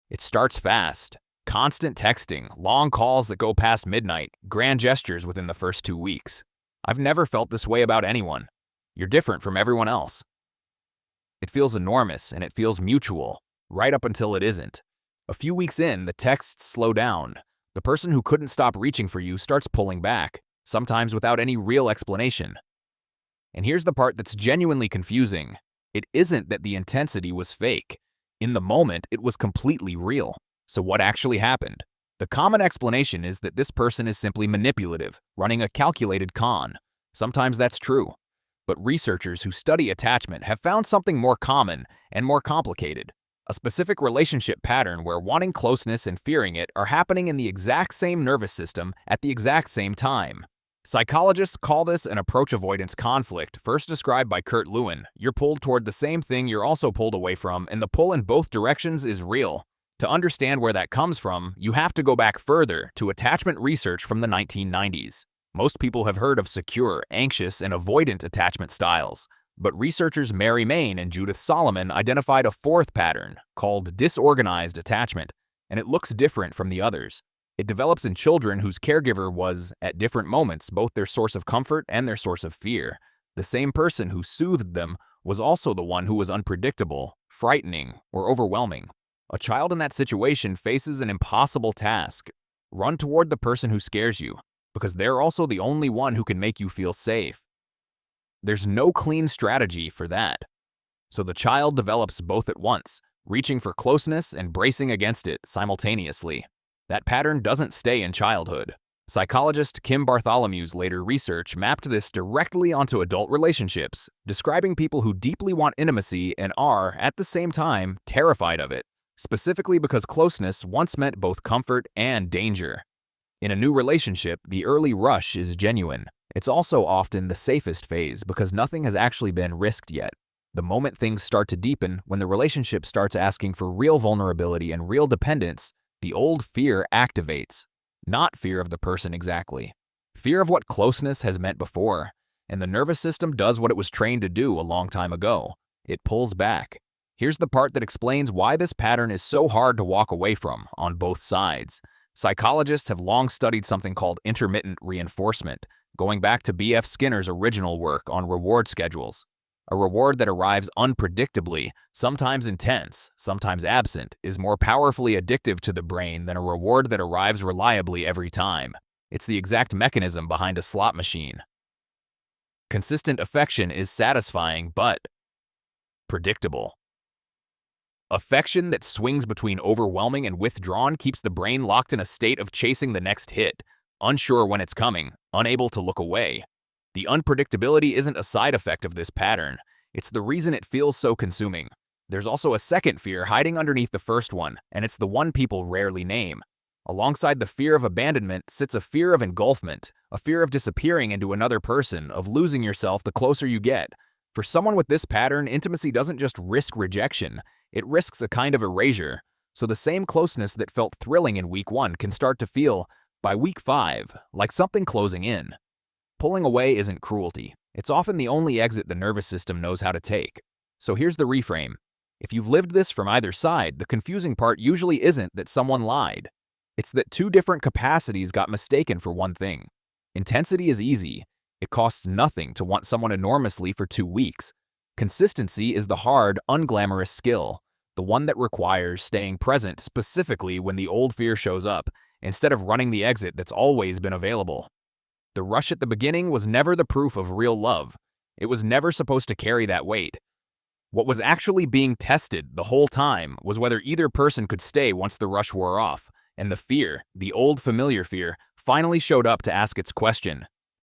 It starts fast. Constant texting, long calls that go past midnight, grand gestures within the first 2 weeks. I've never felt this way about anyone. You're different from everyone else. It feels enormous and it feels mutual, right up until it isn't. A few weeks in, the texts slow down. The person who couldn't stop reaching for you starts pulling back, sometimes without any real explanation. And here's the part that's genuinely confusing. It isn't that the intensity was fake. In the moment, it was completely real. So what actually happened? The common explanation is that this person is simply manipulative, running a calculated con. Sometimes that's true. But researchers who study attachment have found something more common and more complicated. A specific relationship pattern where wanting closeness and fearing it are happening in the exact same nervous system at the exact same time. Psychologists call this an approach-avoidance conflict, first described by Lewin. You're pulled toward the same thing you're also pulled away from, and the pull in both directions is real. To understand where that comes from, you have to go back further to attachment research from the 1990s. Most people have heard of secure, anxious, and avoidant attachment styles, but researchers Main and Judith Solomon identified a fourth pattern called disorganized attachment, and it looks different from the others. It develops in children whose caregiver was, at different moments, both their source of comfort and their source of fear. The same person who soothed them was also the one who was unpredictable, frightening, or overwhelming. A child in that situation faces an impossible task. Run toward the person who scares you, because they're also the only one who can make you feel safe. There's no clean strategy for that. So the child develops both at once, reaching for closeness and bracing against it simultaneously. That pattern doesn't stay in childhood. Psychologist Bartholomew's later research mapped this directly onto adult relationships, describing people who deeply want intimacy and are, at the same time, terrified of it, specifically because closeness once meant both comfort and danger. In a new relationship, the early rush is genuine. It's also often the safest phase because nothing has actually been risked yet. The moment things start to deepen, when the relationship starts asking for real vulnerability and real dependence, the old fear activates. Not fear of the person exactly. Fear of what closeness has meant before. And the nervous system does what it was trained to do a long time ago. It pulls back. Here's the part that explains why this pattern is so hard to walk away from on both sides. Psychologists have long studied something called intermittent reinforcement, going back to B.F. Skinner's original work on reward schedules. A reward that arrives unpredictably, sometimes intense, sometimes absent, is more powerfully addictive to the brain than a reward that arrives reliably every time. It's the exact mechanism behind a slot machine. Consistent affection is satisfying but predictable. Affection that swings between overwhelming and withdrawn keeps the brain locked in a state of chasing the next hit, unsure when it's coming, unable to look away. The unpredictability isn't a side effect of this pattern. It's the reason it feels so consuming. There's also a second fear hiding underneath the first one, and it's the one people rarely name. Alongside the fear of abandonment sits a fear of engulfment, a fear of disappearing into another person, of losing yourself the closer you get. For someone with this pattern, intimacy doesn't just risk rejection, it risks a kind of erasure. So the same closeness that felt thrilling in week 1 can start to feel, by week 5, like something closing in. Pulling away isn't cruelty. It's often the only exit the nervous system knows how to take. So here's the reframe. If you've lived this from either side, the confusing part usually isn't that someone lied. It's that two different capacities got mistaken for one thing. Intensity is easy. It costs nothing to want someone enormously for 2 weeks. Consistency is the hard, unglamorous skill, the one that requires staying present specifically when the old fear shows up, instead of running the exit that's always been available. The rush at the beginning was never the proof of real love. It was never supposed to carry that weight. What was actually being tested the whole time was whether either person could stay once the rush wore off, and the fear, the old familiar fear, finally showed up to ask its question.